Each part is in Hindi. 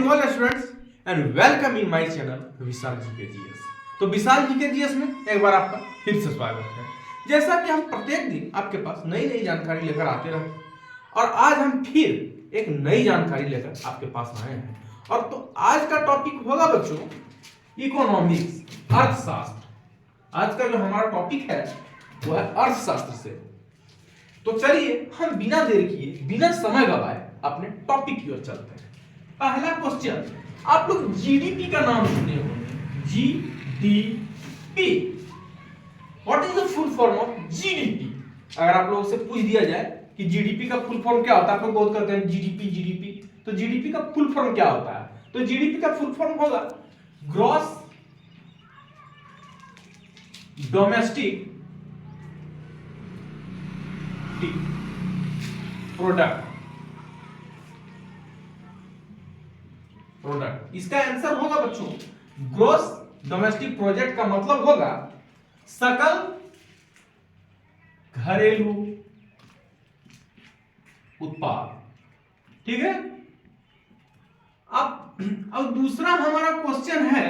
Morning all students and welcome in my channel Vishal GK GS. तो विशाल जीके जीएस में एक बार आपका फिर से स्वागत है। जैसा कि हम प्रत्येक दिन आपके पास नई नई जानकारी लेकर आते रहते हैं और आज हम फिर एक नई जानकारी लेकर आपके पास आए हैं। और तो आज का टॉपिक होगा बच्चों इकोनॉमिक्स, अर्थशास्त्र। आज का जो हमारा टॉपिक है वो है अर्थशास्त्र से। तो चलिए हम बिना देर किए बिना समय गवाए अपने टॉपिक की ओर चलते हैं। पहला क्वेश्चन, आप लोग जीडीपी का नाम सुने होंगे। GDP, what is the full form of GDP? अगर आप लोगों से पूछ दिया जाए कि जीडीपी का फुल फॉर्म क्या होता है, आप लोग बहुत करते हैं जीडीपी जीडीपी, तो जीडीपी का फुल फॉर्म क्या होता है? तो जीडीपी का फुल फॉर्म होगा ग्रॉस डोमेस्टिक प्रोडक्ट। इसका आंसर होगा बच्चों ग्रॉस डोमेस्टिक प्रोडक्ट का मतलब होगा सकल घरेलू उत्पाद। ठीक है। अब दूसरा हमारा क्वेश्चन है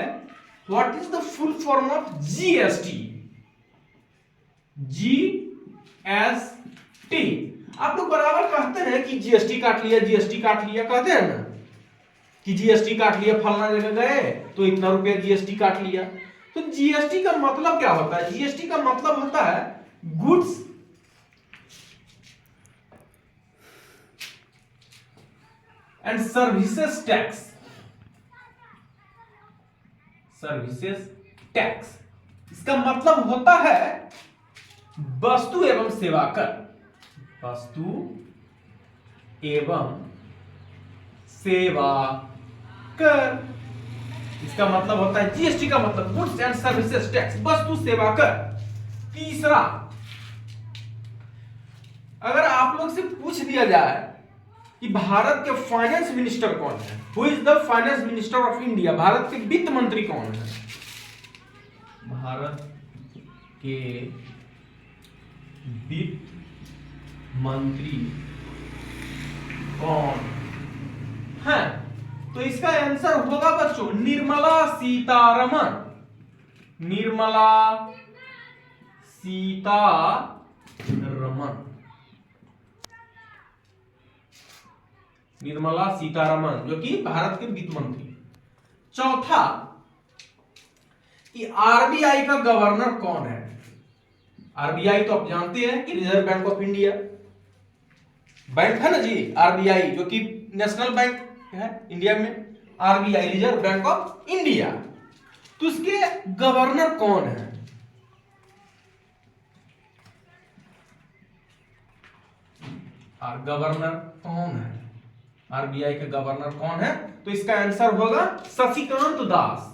what is the full form of GST? GST, आप लोग बराबर कहते हैं कि जीएसटी काट लिया, जीएसटी काट लिया, कहते हैं ना कि जीएसटी काट लिया, फलना जगह गए तो इतना रुपया जीएसटी काट लिया। तो जीएसटी का मतलब क्या होता है? जीएसटी का मतलब होता है goods and services tax. Services tax, इसका मतलब होता है वस्तु एवं सेवा कर। वस्तु एवं सेवा कर, इसका मतलब होता है जीएसटी का मतलब गुड्स एंड सर्विसेज टैक्स, वस्तु सेवा कर। तीसरा, अगर आप लोग से पूछ दिया जाए कि भारत के फाइनेंस मिनिस्टर कौन है, who is the finance minister of India, Bharat के वित्त मंत्री कौन है? भारत के वित्त मंत्री कौन है? तो इसका आंसर होगा बच्चों निर्मला सीतारमण। निर्मला सीतारमण, निर्मला सीतारमण जो कि भारत के वित्त मंत्री। चौथा, कि आरबीआई का गवर्नर कौन है? आरबीआई तो आप जानते हैं कि reserve bank of India bank है ना जी, आरबीआई जो कि नेशनल बैंक है इंडिया में, RBI reserve bank of India. तो उसके गवर्नर कौन है? और गवर्नर कौन है? आरबीआई के गवर्नर कौन है? तो इसका आंसर होगा शशिकांत दास।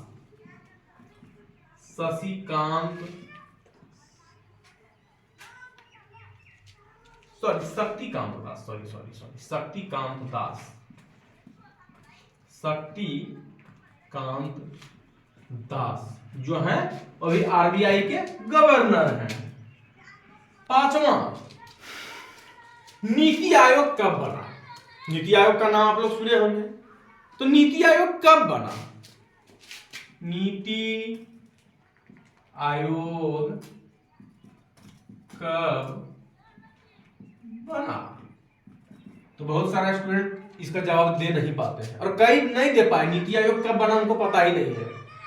शक्तिकांत दास, शक्तिकांत दास, शक्तिकांत दास जो है अभी आरबीआई के गवर्नर हैं। पांचवा, नीति आयोग कब बना? नीति आयोग का नाम आप लोग सुने होंगे। तो नीति आयोग कब बना? नीति आयोग कब बना? तो बहुत सारे स्टूडेंट इसका जवाब दे नहीं पाते हैं और कई नहीं दे पाए। नीति आयोग कब बना उनको पता ही नहीं है।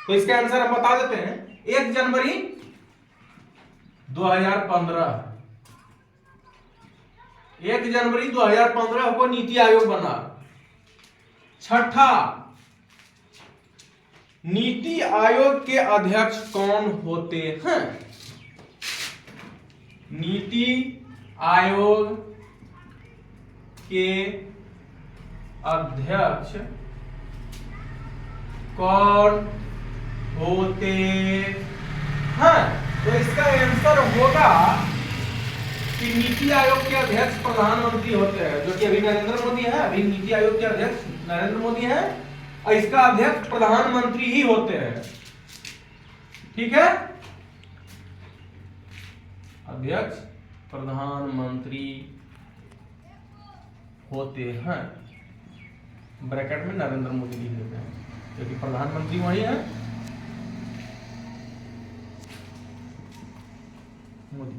तो इसका आंसर हम बता देते हैं 1 जनवरी 2015। 1 जनवरी 2015 को नीति आयोग बना। छठा, नीति आयोग के अध्यक्ष कौन होते हैं? नीति आयोग के अध्यक्ष कौन होते हैं? तो इसका आंसर होगा कि नीति आयोग के अध्यक्ष प्रधानमंत्री होते हैं, जो कि अभी नरेंद्र मोदी है। अभी नीति आयोग के अध्यक्ष नरेंद्र मोदी है और इसका अध्यक्ष प्रधानमंत्री ही होते हैं। ठीक है, अध्यक्ष प्रधानमंत्री होते हैं। ब्रैकेट में नरेंद्र मोदी लिख देते हैं क्योंकि प्रधानमंत्री वही है, मोदी।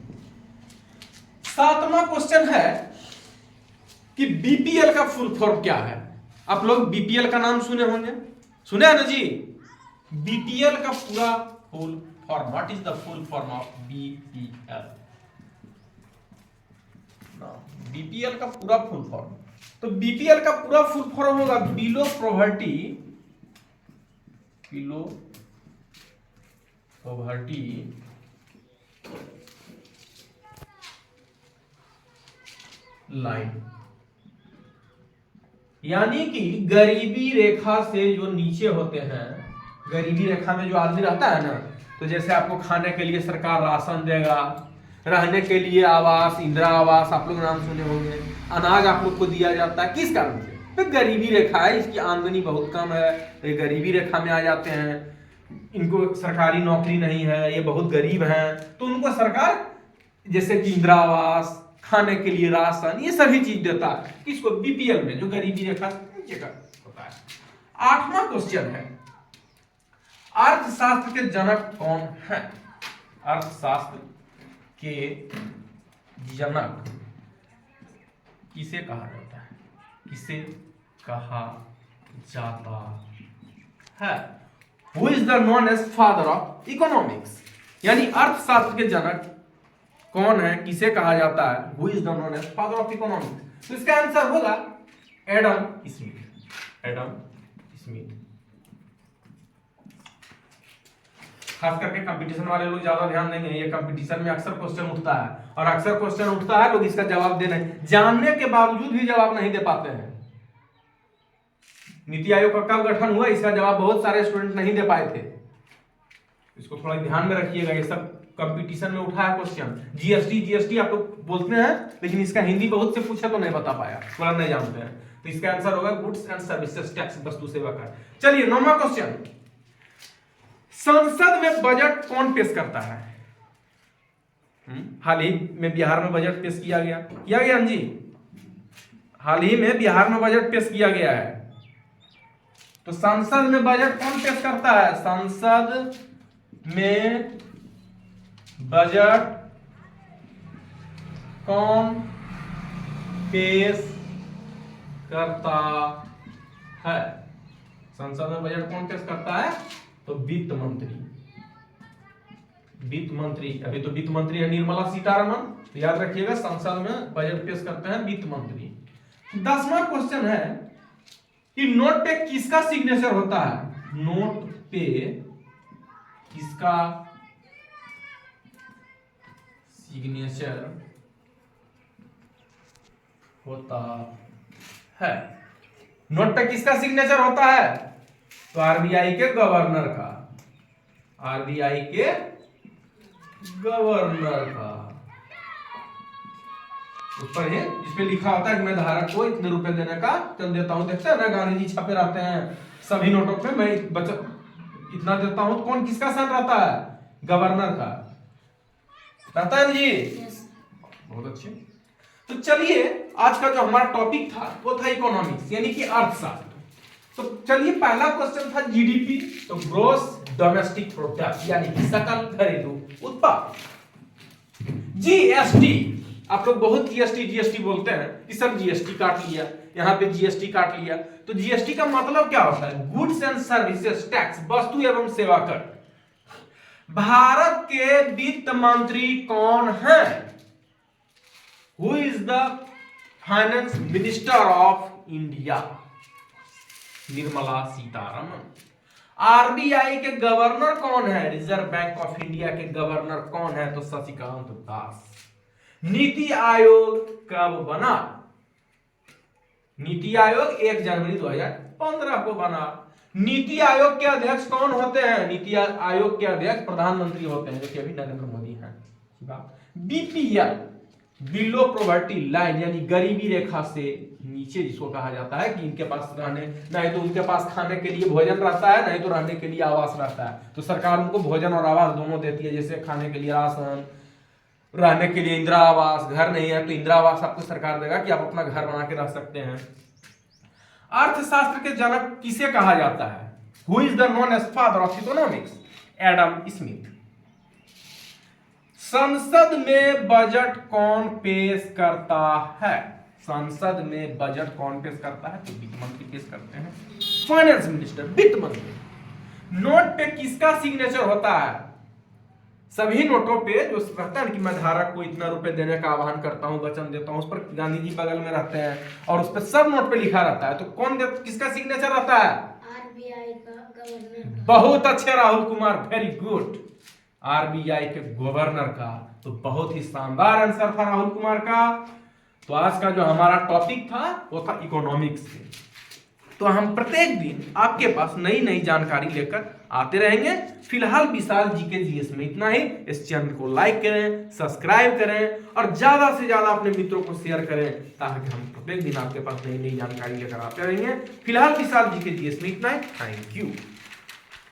7वां क्वेश्चन है कि बीपीएल का फुल फॉर्म क्या है। आप लोग बीपीएल का नाम सुने होंगे, सुने हैं ना जी। बीपीएल का पूरा full form, what is the full form of BPL? BPL का पूरा फुल फॉर्म, तो बीपीएल का पूरा फुल फॉर्म होगा बिलो पॉवर्टी लाइन, यानी कि गरीबी रेखा से जो नीचे होते हैं, गरीबी रेखा में जो आदमी रहता है ना, तो जैसे आपको खाने के लिए सरकार राशन देगा, रहने के लिए आवास, इंदिरा आवास आप लोग नाम सुने होंगे, अनाज आप लोग को दिया जाता है, किस कारण से? तो गरीबी रेखा है, इसकी आमदनी बहुत कम है, तो ये गरीबी रेखा में आ जाते हैं, इनको सरकारी नौकरी नहीं है, ये बहुत गरीब हैं, तो उनको सरकार जैसे कि इंदिरा आवास, खाने के लिए राशन, ये सभी चीज देता है, किसको? बीपीएल में, जो गरीबी रेखा नीचे का होता है। 8वां क्वेश्चन है, अर्थशास्त्र के जनक कौन है? अर्थशास्त्र के जनक किसे कहा जाता है? किसे कहा जाता है? Who is the known as father of economics? यानी अर्थशास्त्र के जनक कौन है, किसे कहा जाता है? Who is the known as father of economics? तो इसका आंसर होगा एडम स्मिथ। Adam Smith. खास करके कंपटीशन वाले लोग ज्यादा ध्यान देंगे, ये कंपटीशन में अक्सर क्वेश्चन उठता है, और अक्सर क्वेश्चन उठता है, लोग इसका जवाब देने जानने के बावजूद भी जवाब नहीं दे पाते हैं। नीति आयोग का कब गठन हुआ, इसका जवाब बहुत सारे स्टूडेंट नहीं दे पाए थे। इसको थोड़ा ध्यान में रखिएगा, ये सब कंपटीशन में उठा है क्वेश्चन। जीएसटी आप लोग बोलते हैं, लेकिन इसका हिंदी बहुत से पूछे तो नहीं बता पाया, थोड़ा नहीं जानते हैं, तो इसका आंसर होगा गुड्स एंड सर्विसेज टैक्स, वस्तु सेवा कर। चलिए 9वां क्वेश्चन, संसद में बजट कौन पेश करता है? हाल ही में बिहार में बजट पेश किया गया जी, हाल ही में बिहार में बजट पेश किया गया है, तो संसद में बजट कौन पेश करता है? संसद में बजट कौन पेश करता है? संसद में बजट कौन पेश करता है? तो वित्त मंत्री। वित्त मंत्री, अभी तो वित्त मंत्री है निर्मला सीतारमण, तो याद रखिएगा संसद में बजट पेश करते हैं वित्त मंत्री। 10वां क्वेश्चन है कि नोट पे किसका सिग्नेचर होता है? नोट पे किसका सिग्नेचर होता है? नोट पे किसका सिग्नेचर होता है? तो आरबीआई के गवर्नर का, आरबीआई के गवर्नर का। ऊपर है जिसपे लिखा होता है कि मैं धारक को इतने रुपए देने का चल देता हूं। देखते हैं ना गांधी जी छपे रहते हैं सभी नोटों पे, मैं बचत इतना देता हूं, तो कौन किसका साइन रहता है? गवर्नर का रहता है जी। बहुत अच्छे। तो चलिए आज का जो हमारा टॉपिक था वो था इकोनॉमिक्स, यानी कि अर्थशास्त्र। तो चलिए पहला क्वेश्चन था जीडीपी, तो ग्रोस डोमेस्टिक प्रोडक्ट यानी कि सकल घरेलू उत्पाद। जीएसटी, आप लोग बहुत जीएसटी बोलते हैं कि सर जीएसटी काट लिया, यहाँ पे जीएसटी काट लिया, तो जीएसटी का मतलब क्या होता है? गुड्स एंड सर्विसेज टैक्स, वस्तु एवं सेवा कर। भारत के वित्त मंत्री कौन है? Who is the finance minister of India? Nirmala Sitharaman. RBI के गवर्नर कौन है? रिजर्व बैंक ऑफ इंडिया के गवर्नर कौन है? तो शशिकांत दास। नीति आयोग कब बना? नीति आयोग 1 जनवरी 2015 को बना। नीति आयोग के अध्यक्ष कौन होते हैं? नीति आयोग के अध्यक्ष प्रधानमंत्री होते हैं, जो कि अभी नरेंद्र मोदी हैं। बीपीएल, बिलो पॉवर्टी लाइन, यानी गरीबी रेखा से नीचे, जिसको कहा जाता है कि इनके पास रहने, नहीं तो उनके पास खाने के लिए भोजन रहता है, नहीं तो रहने के लिए आवास रहता है, तो सरकार उनको भोजन और आवास दोनों देती है। जैसे खाने के लिए राशन, रहने के लिए इंदिरा आवास, घर नहीं है तो इंदिरा आवास आपको सरकार देगा कि आप अपना घर बना के रह सकते हैं। अर्थशास्त्र के जनक किसे कहा जाता है? Who is the known as father of economics? Adam Smith. संसद में बजट कौन पेश करता है? संसद में बजट कौन पेश करता है? तो वित्त मंत्री पेश करते हैं, फाइनेंस मिनिस्टर, वित्त मंत्री। नोट पे किसका सिग्नेचर होता है? सभी नोटों पे जो रहता है कि मैं धारक को इतना रुपए देने का आह्वान करता हूं, वचन देता हूं, उस पर गांधी जी बगल में रहते हैं और उस पर सब नोट पे लिखा रहता है। तो कौन किसका सिग्नेचर रहता है? आरबीआई का गवर्नर। बहुत अच्छे Rahul Kumar, very good. RBI के गवर्नर का। तो बहुत ही शानदार आंसर था राहुल कुमार का। तो आज का जो हमारा टॉपिक था वो था इकोनॉमिक्स। तो हम प्रत्येक दिन आपके पास नई नई जानकारी लेकर आते रहेंगे। फिलहाल विशाल जीके जीएस में इतना ही। इस चैनल को लाइक करें, सब्सक्राइब करें और ज्यादा से ज्यादा अपने मित्रों को शेयर करें ताकि हम प्रत्येक दिन आपके पास नई नई जानकारी लेकर आते रहेंगे। फिलहाल विशाल जीके जीएस में इतना ही। Thank you.